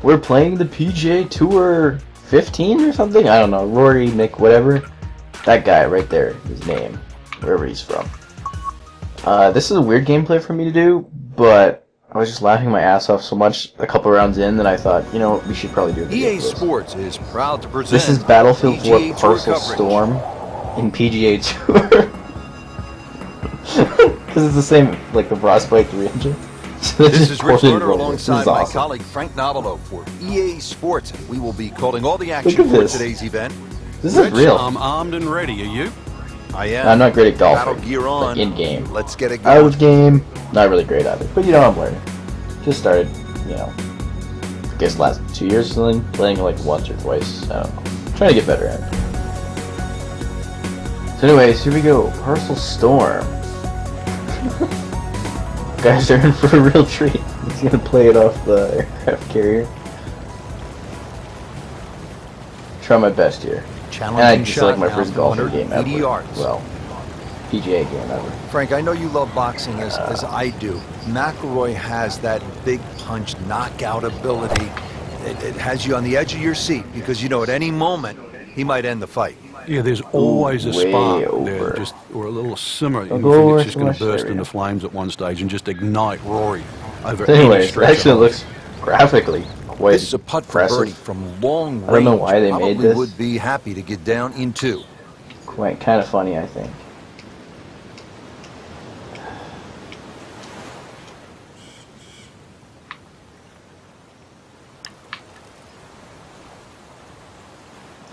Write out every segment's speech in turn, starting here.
We're playing the PGA Tour 15 or something? I don't know. Rory, Nick, whatever. That guy right there, his name, wherever he's from. This is a weird gameplay for me to do, but I was just laughing my ass off so much a couple rounds in that I thought, you know what, we should probably do a video EA for this. Sports is proud to present This is Battlefield 4 PGA Tour Parcel coverage. Storm in PGA Tour. Because it's the same, like the Frostbite 3 engine. So This is Rich Lerner This alongside is my awesome. colleague Frank Novello for EA Sports. We will be calling all the Look action at for this. today's event. This is real. I'm armed and ready. Are you? I am. I'm not great at Battle golfing. gear on. Like in game. Let's get it Out going. of game, not really great at it. But you know, I'm learning. Just started, you know, I guess last 2 years or something, playing like once or twice. I don't know. Trying to get better at it. So anyways, here we go. Parcel Storm. Guys are in for a real treat. He's gonna play it off the aircraft carrier. Try my best here. And I Challenging just shot like my now first from golfing game 180 ever. yards. Well, PGA game ever. Frank, I know you love boxing as I do. McIlroy has that big punch knockout ability. It has you on the edge of your seat because you know at any moment he might end the fight. Yeah, there's always a way spark over. there, just or a little simmer. Don't You go think over it's just too going much to burst there, into yeah. flames at one stage and just ignite Rory over So any anyways, it stretch of actually it. looks graphically quite This is a putt for impressive. birdie from long range. I don't know why they Probably made this. would be happy to get down in two. Quite kind of funny, I think.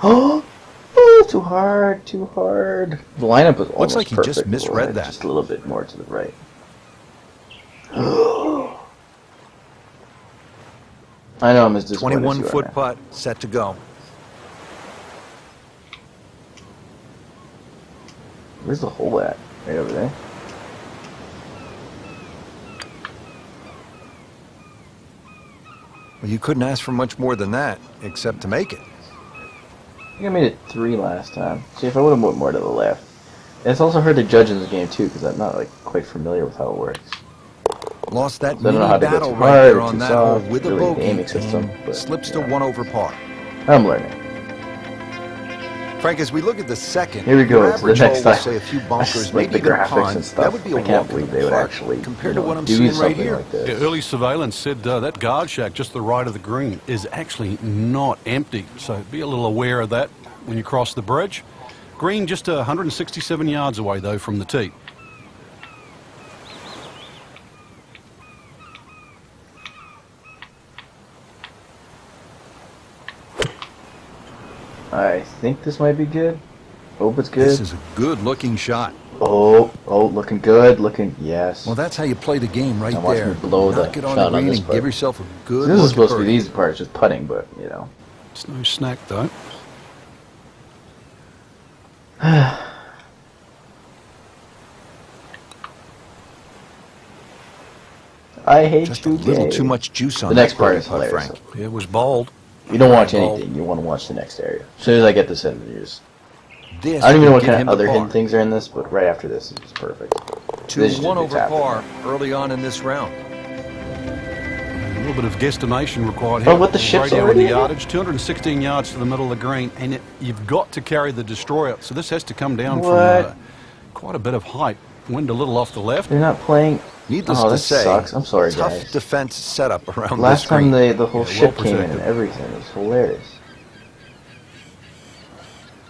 Oh, too hard, too hard. The lineup was almost like he perfect. just misread but that. Just a little bit more to the right. I know I'm as disappointed as 21 you are, foot man. putt set to go. Where's the hole at? Right over there. Well, you couldn't ask for much more than that, except to make it. I think I made it 3 last time. See, if I would have went more to the left. And it's also hard to judge in this game too, because I'm not like quite familiar with how it works. Lost that So I don't know mini how to go battle too right hard there or on too that hole soft, with a really the bogey aiming system, and but, slips you to know. 1 over par. I'm learning. Frank, as we look at the second, Here we go, your to the average next hole will time. say a few I bunkers, just like maybe the even a graphics pond. and stuff. That would be a I can't walk in believe the they would park actually compared you to what know, I'm do seeing something right here. like this. Yeah, early surveillance said that guard shack just to the right of the green is actually not empty. So be a little aware of that when you cross the bridge. Green just 167 yards away, though, from the tee. I think this might be good. Hope it's good. This is a good-looking shot. Oh, looking good. Looking, yes. Well, that's how you play the game right Now watch there. me blow the Knock it on shot the on green this and part. give yourself a good This is look supposed at to be the birdie. easy part, just putting, but, you know. It's no snack, though. I hate Just a 2K. little too much juice on The next that part birdie is putt, hilarious. Frank. It was bold. You don't watch Very bold. anything. You want to watch the next area. As soon as I get this in, you just... This I don't even know will what give kind him of the other par. hidden things are in this, but right after this is perfect. This is 2-1 just over happening. par early on in this round. A little bit of guesstimation required Oh, here. what, the ship's Radio already in the in? yardage, 216 yards to the middle of the green, and you've got to carry the destroyer. So this has to come down What? from quite a bit of height. Wind a little off the left. They're not playing... Needless Oh, to this say, sucks. I'm sorry, tough guys. defense setup around Last this time green. the whole Yeah, ship well came in and protected. everything. It was hilarious.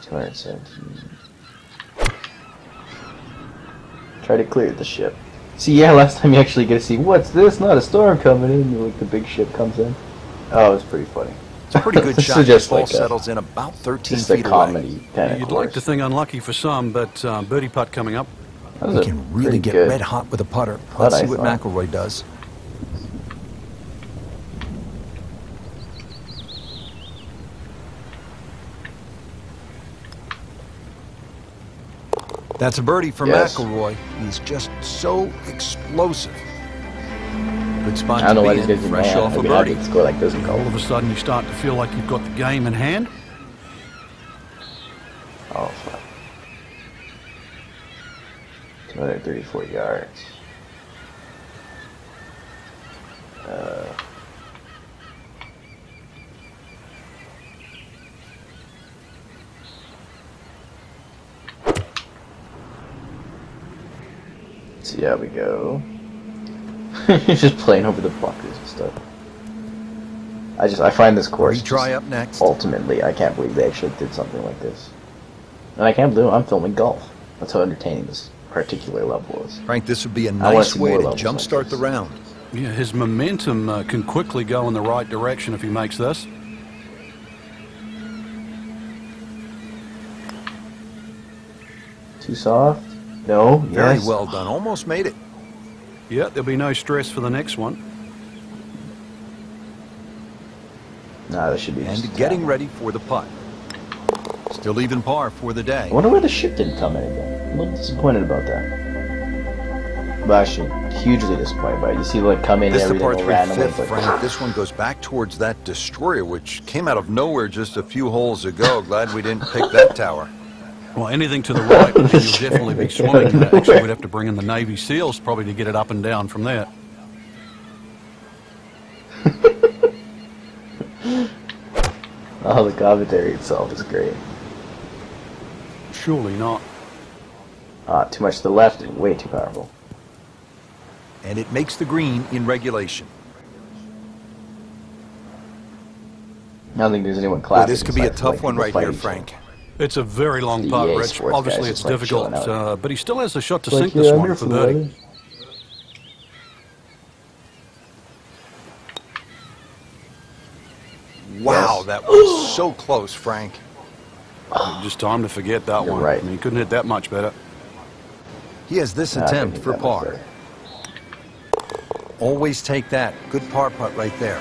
217. Try to clear the ship. See, yeah, last time you actually get to see, what's this? Not a storm coming in. Like the big ship comes in. Oh, it was pretty funny. It's a pretty good This shot. is just This ball like settles in about 13 just a feet away. comedy kind of You'd course. like to think unlucky for some, but birdie putt coming up. That was He a can really pretty get good red hot with a putter. putt, Let's I see what thought. McIlroy does. That's a birdie for Yes. McIlroy. He's just so explosive. Good spot I don't know to why be these guys in, are fresh mad. off I'd a be happy birdie. to score like this in All golf. of a sudden, you start to feel like you've got the game in hand. Oh, fuck. 234 yards. See how we go. Just playing over the bunkers and stuff. I find this course Retry up next. ultimately, I can't believe they actually did something like this. And I can't believe I'm filming golf. That's how entertaining this particular level is. Frank, this would be a wanna nice see way more to levels jumpstart like the this. round. Yeah, his momentum can quickly go in the right direction if he makes this. Too soft? No. Very Yes. well done. Almost made it. Yeah, there'll be no stress for the next one. Nah, this should be just And a getting tap. ready for the putt. Still even par for the day. I wonder where the ship didn't come in again. I'm a little disappointed about that. But actually, hugely disappointed by it. You see, like, come in This is and the par everything 3 randomly. fifth, It's like, Frank. This one goes back towards that destroyer, which came out of nowhere just a few holes ago. Glad we didn't pick that tower. Well, anything to the right, and you'll definitely be swimming. Actually, we'd have to bring in the Navy SEALs probably to get it up and down from there. oh, the commentary itself is great. Surely not. Too much to the left and way too powerful. And it makes the green in regulation. I don't think there's anyone Boy, clapping. this could be a besides, tough like, one people right here, fighting each other. Frank. It's a very long The putt, EA Rich. Sports Obviously, guys it's just, like, difficult, chilling out. but he still has a shot to Like, sink yeah, this I'm one here for for birdie. birdie. Wow, Yes. that was so close, Frank. Just time to forget that You're one. right. I mean, he couldn't hit that much better. He has this Nah, I couldn't attempt hit for that much par. better. Always take that. Good par putt right there.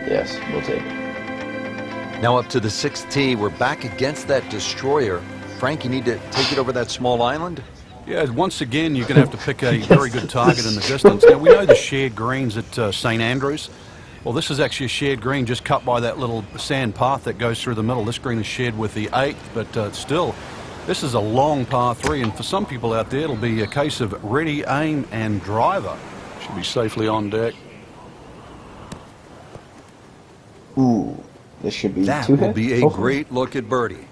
Yes, we'll take it. Now up to the 6th tee. We're back against that destroyer. Frank, you need to take it over that small island. Yeah, once again, you're going to have to pick a very good target in the distance. Now, we know the shared greens at St. Andrews. Well, this is actually a shared green just cut by that little sand path that goes through the middle. This green is shared with the 8th, but still, this is a long par 3, and for some people out there, it'll be a case of ready, aim, and driver. Should be safely on deck. Ooh, this should be That two will hit, be a hopefully. great look at birdie.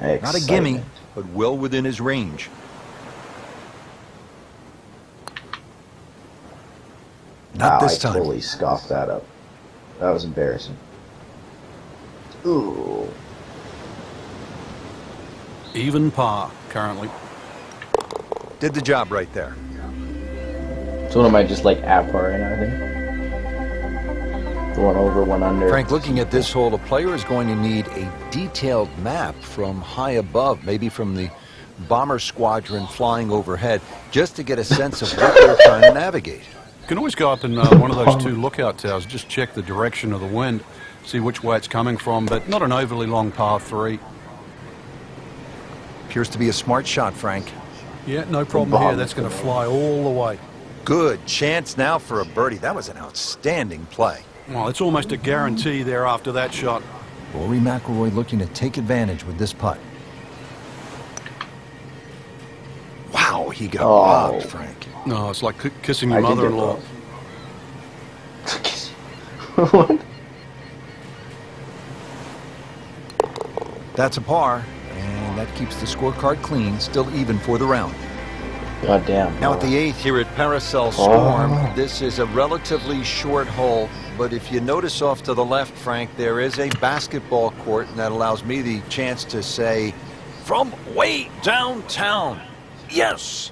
Not a Excitement. gimme, but well within his range. Not this I time. totally scoffed that up. That was embarrassing. Ooh. Even par, currently. Did the job right there. So what am I just like at par right now, I think? One over, one under. Frank, looking at this hole, a player is going to need a detailed map from high above, maybe from the bomber squadron flying overhead, just to get a sense of what they're trying to navigate. You can always go up in one of those 2 lookout towers, just check the direction of the wind, see which way it's coming from, but not an overly long par 3. Appears to be a smart shot, Frank. Yeah, no problem here. That's going to fly all the way. Good chance now for a birdie. That was an outstanding play. Well, it's almost a guarantee there after that shot. Rory McIlroy looking to take advantage with this putt. Wow, he got robbed, Frank. No, it's like kissing I your did get mother-in-law. What? That's a par, and that keeps the scorecard clean, still even for the round. God damn. Now at the 8th here at Paracel Storm, this is a relatively short hole, but if you notice off to the left, Frank, there is a basketball court, and that allows me the chance to say, from way downtown, yes!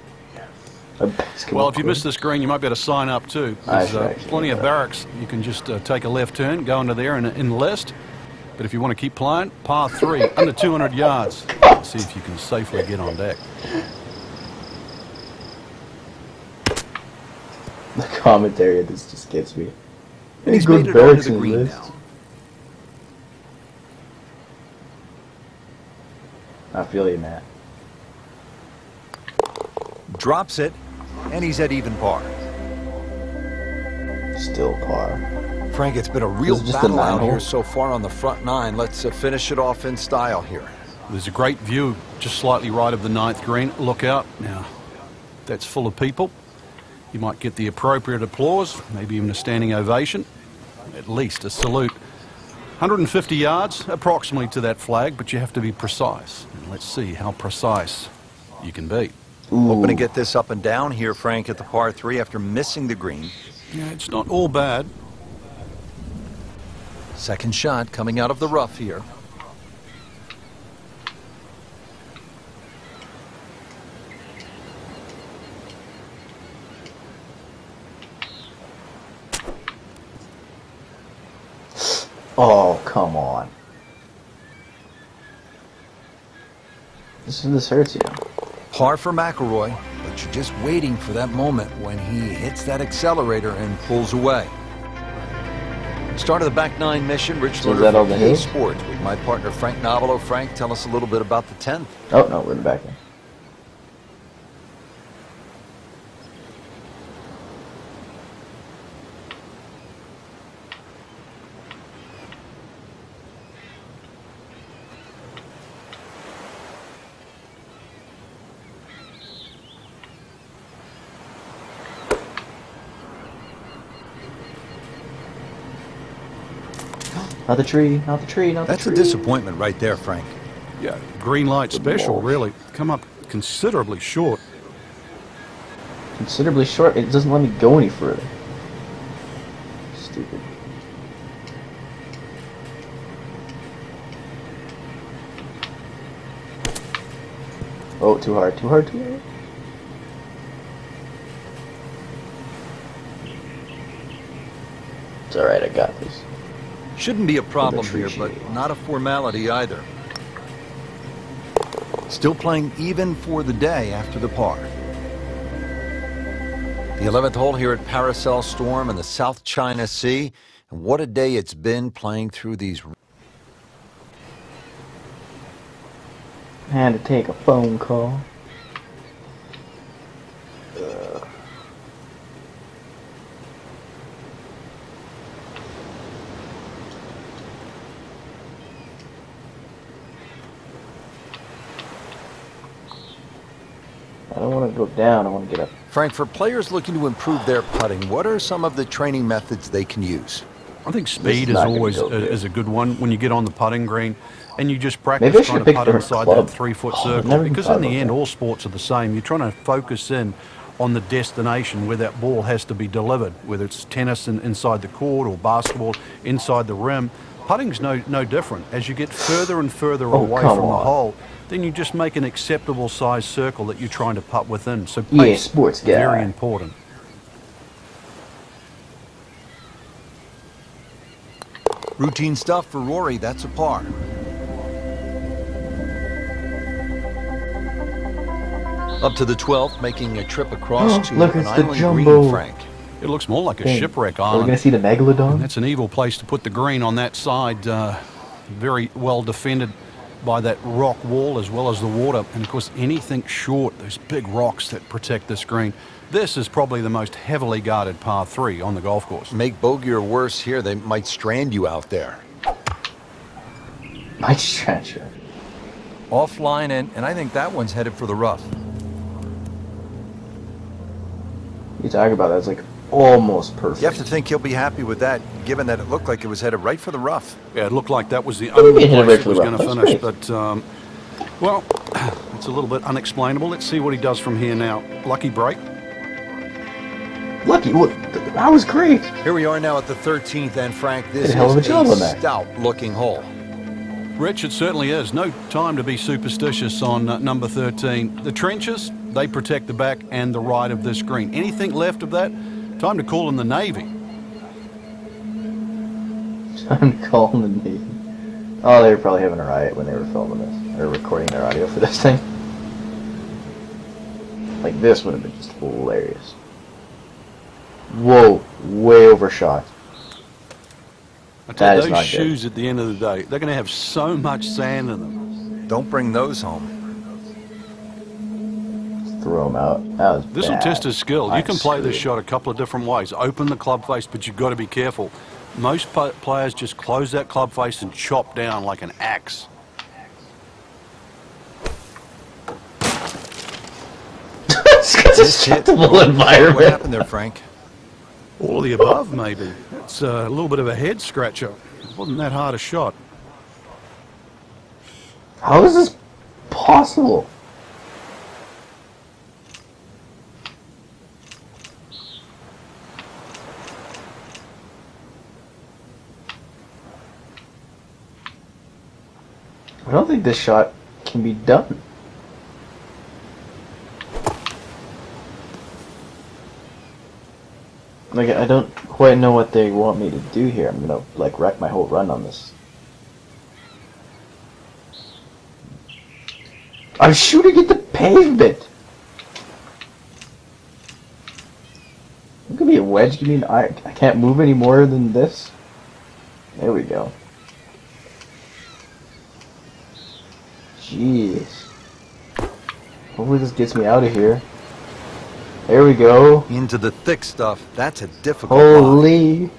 A basketball Well, if you court. miss this green, you might be able to sign up too. I There's should actually plenty do of that. barracks. You can just take a left turn, go into there and enlist. But if you want to keep playing, par 3, under 200 yards. See if you can safely get on deck. The commentary of this just gets me. And he's Good made it onto barracks the in green this. now. I feel you, Matt. Drops it, and he's at even par. Still par. Frank, it's been a real This is just battle a out 9-hole? here so far on the front 9. Let's finish it off in style here. There's a great view just slightly right of the 9th green. Look out. Now, that's full of people. You might get the appropriate applause, maybe even a standing ovation, at least a salute. 150 yards approximately to that flag, but you have to be precise. And let's see how precise you can beat. Hoping to get this up and down here, Frank, at the par 3 after missing the green. Yeah, it's not all bad. Second shot coming out of the rough here. Oh, come on. This hurts you. Par for McIlroy, but you're just waiting for that moment when he hits that accelerator and pulls away. Start of the back nine mission, Rich So is that all Luter the for hills? Sports with my partner Frank Novelo. Frank, tell us a little bit about the 10th. Oh, no, we're in the back end. Not the tree, not the tree, not the That's tree. a disappointment right there, Frank. Yeah, green light special, Lord. really. Come up considerably short. Considerably short. It doesn't let me go any further. Stupid. Oh, too hard, too hard, too hard. It's alright, I got this. Shouldn't be a problem Would here, but appreciate. not a formality either. Still playing even for the day after the par. The 11th hole here at Paracel Storm in the South China Sea. And what a day it's been playing through these. Had to take a phone call. I don't want to go down, I want to get up. Frank, for players looking to improve their putting, what are some of the training methods they can use? I think This speed is is not gonna always go good. is a good one when you get on the putting green, and you just Maybe I practice should trying to pick a putt different inside club. that 3-foot Oh, I've circle. never even Because thought in the about end, that. all sports are the same. You're trying to focus in on the destination where that ball has to be delivered, whether it's tennis inside the court or basketball inside the rim. Putting's no different. As you get further and further Oh, away come from the on. hole, then you just make an acceptable size circle that you're trying to putt within. So Yeah, pace, sports guy. very important. Routine stuff for Rory, that's a par. Up to the 12th, making a trip across to Look, an it's the island jumbo. green, Frank. It looks more like a Dang. shipwreck Are we island. going to see the And Megalodon? that's an evil place to put the green on that side. Very well defended by that rock wall as well as the water. And of course, anything short, those big rocks that protect this green. This is probably the most heavily guarded par 3 on the golf course. Make bogey or worse here, they might strand you out there. My stretcher. Offline, and I think that one's headed for the rough. You talk about that, it's like almost perfect. You have to think he'll be happy with that, given that it looked like it was headed right for the rough. Yeah, it looked like that was the you only hit it right place it for was the going to rough. finish. That's But, well, it's a little bit unexplainable. Let's see what he does from here now. Lucky break. Lucky, look, that was great. Here we are now at the 13th, and Frank, this Did a hell of a is job a on that. stout-looking hole. Rich, it certainly is. No time to be superstitious on number 13. The trenches, they protect the back and the right of this green. Anything left of that, time to call in the Navy. I'm calling the Navy. Oh, they were probably having a riot when they were filming this, or recording their audio for this thing. Like, this would have been just hilarious. Whoa, way overshot. I tell That you, is those not good. shoes at the end of the day, they're going to have so much sand in them. Don't bring those home. Throw them out. That was This will bad. test his skill. You I'm can play this screwed. shot a couple of different ways. Open the club face, but you've got to be careful. Most players just close that club face and chop down like an axe. It's a acceptable What environment. happened there, Frank? All of the above, maybe. It's a little bit of a head scratcher. It wasn't that hard a shot. How is this possible? I don't think this shot can be done. Like, I don't quite know what they want me to do here. I'm gonna, like, wreck my whole run on this. I'm shooting at the pavement! Give me a wedge. Give me an I can't move any more than this. There we go. Jeez. Hopefully this gets me out of here. There we go. Into the thick stuff. That's a difficult block. Holy.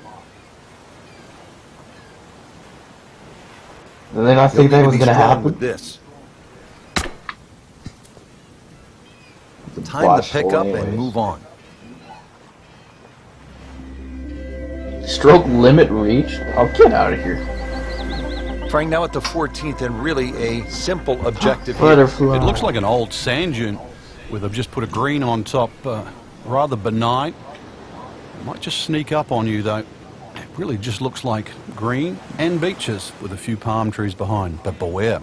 Did they not think that was going to happen? With this. Time to pick up and move on. Stroke limit reached? Oh, get out of here. Frank, now at the 14th, and really a simple objective here. It looks like an old sand dune where they've just put a green on top. Rather benign. Might just sneak up on you, though. It really just looks like green and beaches with a few palm trees behind, but beware.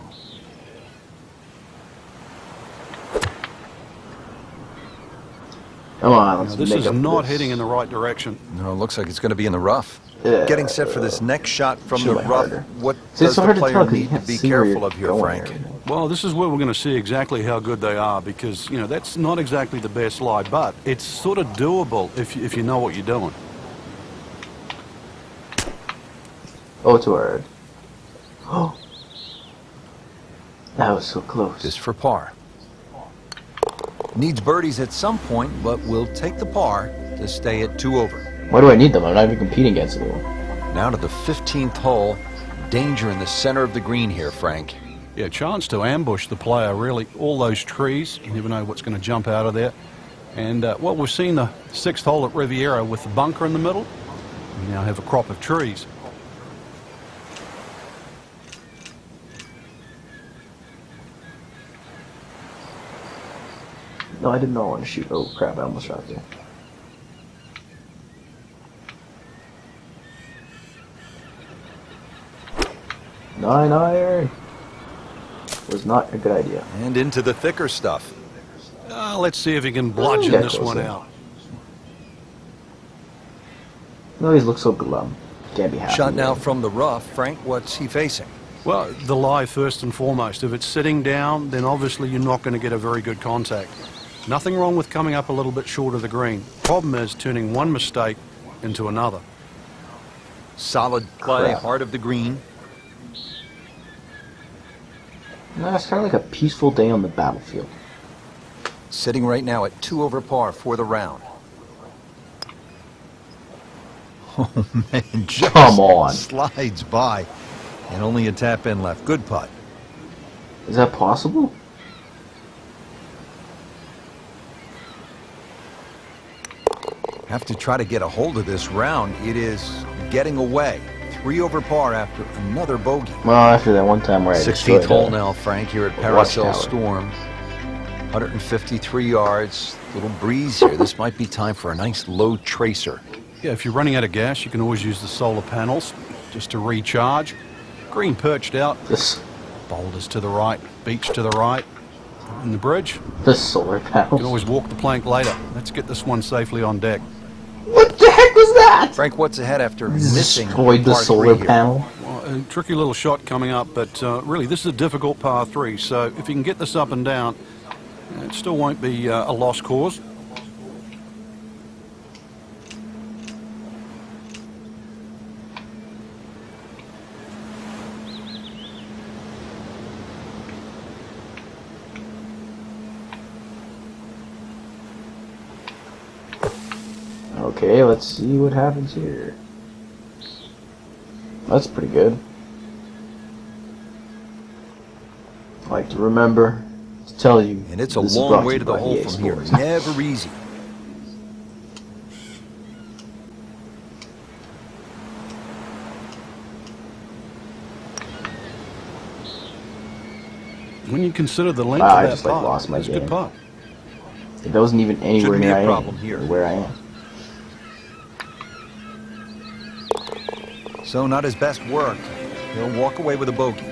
Come on, let's This is not heading in the right direction. No, it looks like it's going to be in the rough. Yeah. Getting set for this next shot from the rough. Harder. What See, does it's so the hard to player tell 'cause you need to can't be see where careful you're of here, going Frank? here. Well, this is where we're going to see exactly how good they are because, you know, that's not exactly the best lie, but it's sort of doable if you know what you're doing. Oh, too hard. Oh. That was so close. Just for par. Needs birdies at some point, but will take the par to stay at 2 over. Why do I need them? I'm not even competing against anyone. Now to the 15th hole. Danger in the center of the green here, Frank. Yeah, chance to ambush the player, really. All those trees, you never know what's going to jump out of there. And, well, we've seen the 6th hole at Riviera with the bunker in the middle. We now have a crop of trees. No, I did not want to shoot. Oh, crap, I almost shot there. Nine iron was not a good idea. And into the thicker stuff. Let's see if he can bludgeon Get this one closer. out. No, he looks so glum. Can't be happy. Shot now with it. from the rough. Frank, what's he facing? Well, the lie first and foremost. If it's sitting down, then obviously you're not going to get a very good contact. Nothing wrong with coming up a little bit short of the green. Problem is turning one mistake into another. Solid play, Crap. heart of the green. No, it's kind of like a peaceful day on the battlefield. Sitting right now at 2 over par for the round. Oh, man, just Come on. slides by. And only a tap in left. Good putt. Is that possible? Have to try to get a hold of this round. It is getting away. 3 over par after another bogey. Well, after that one time where I 16th destroyed hole it. now, Frank, here at Watchtower. Paracel Storm. 153 yards. Little breeze here. This might be time for a nice low tracer. Yeah, if you're running out of gas, you can always use the solar panels just to recharge. Green perched out. This, Boulders to the right, beach to the right. And the bridge, the solar you can panels. always walk the plank later. Let's get this one safely on deck. What the heck was that? Frank, what's ahead after missing Destroyed the par solar 3 here? panel. Well, a tricky little shot coming up, but really this is a difficult par 3, so if you can get this up and down, it still won't be a lost cause. Okay, let's see what happens here. That's pretty good. I like to remember to tell you. And it's a this is long brought way you to the by hole EA from here. Sports. Never easy. When you consider the length Wow, I of that just, like, putt, lost my it's a good game. putt. That wasn't even anywhere Shouldn't be near a I am, problem here. where I am. So not his best work. He'll walk away with a bogey.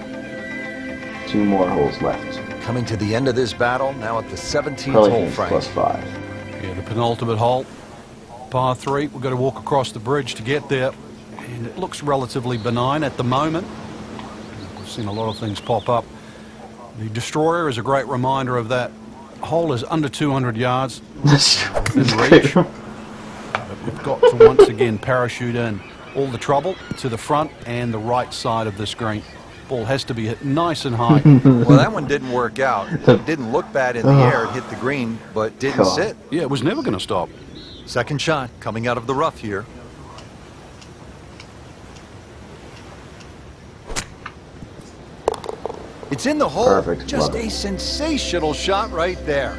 2 more holes left. Coming to the end of this battle, now at the 17th Probably hole, finish Frank. plus 5. Yeah, the penultimate hole, par 3. We've got to walk across the bridge to get there. And it looks relatively benign at the moment. We've seen a lot of things pop up. The Destroyer is a great reminder of that. Hole is under 200 yards within reach. But we've got to once again parachute in all the trouble to the front and the right side of this green. Ball has to be hit nice and high. Well, that one didn't work out. It didn't look bad in the air. It hit the green, but didn't sit. Yeah, it was never going to stop. Second shot coming out of the rough here. It's in the hole. Perfect. Just Love a it. sensational shot right there.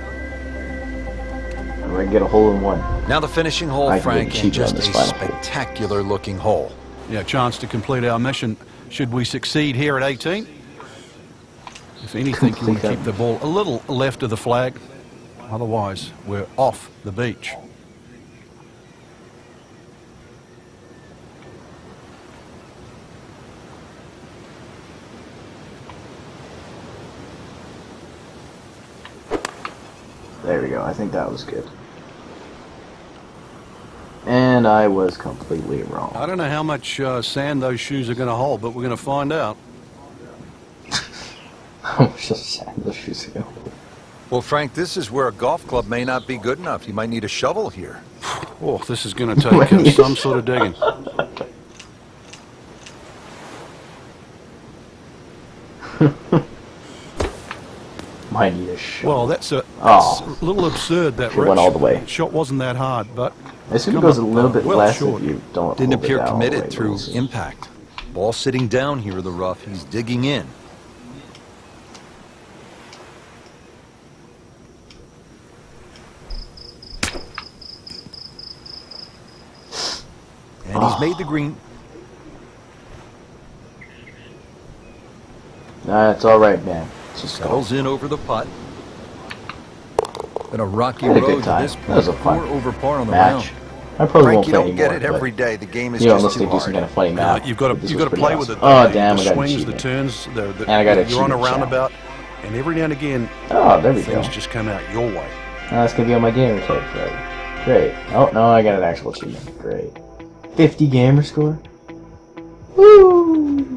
We're going to get a hole in 1. Now the finishing hole, I can Frank, get and cheaper on just this a final hole. spectacular looking hole. Yeah, chance to complete our mission should we succeed here at 18. If anything, you want to keep the ball a little left of the flag. Otherwise, we're off the beach. There we go. I think that was good. And I was completely wrong. I don't know how much sand those shoes are going to hold, but we're going to find out. How much does sand those shoes go? Well, Frank, this is where a golf club may not be good enough. You might need a shovel here. Oh, this is going to take some sort of digging. Might need a shot. Well, that's a little absurd, that It went all the way. shot wasn't that hard, but I assume it come goes a up, little bit well less short. if you don't Didn't hold it appear down all the way, committed but through we'll see. impact. Ball sitting down here in the rough. He's digging in. And he's made the green. Nah, it's all right, man. Just go. Settles in over the putt. Been a rocky Had a good road to time. this That point. was a fun 4 over par on the match. round. I probably Frank, won't you play don't anymore, get it but, every day. The game is you know, just unless too they do hard. some kind of funny match. You've got This to was pretty play awesome. with it. Oh, The damn, I got swings, the achievement. turns, And I got you're on a achievement roundabout, and every now and again, Oh, there we go. things just come out your way. Oh, that's gonna be on my gamer tag Friday. Great. Oh, no, I got an actual achievement. Great. 50 gamer score? Woo!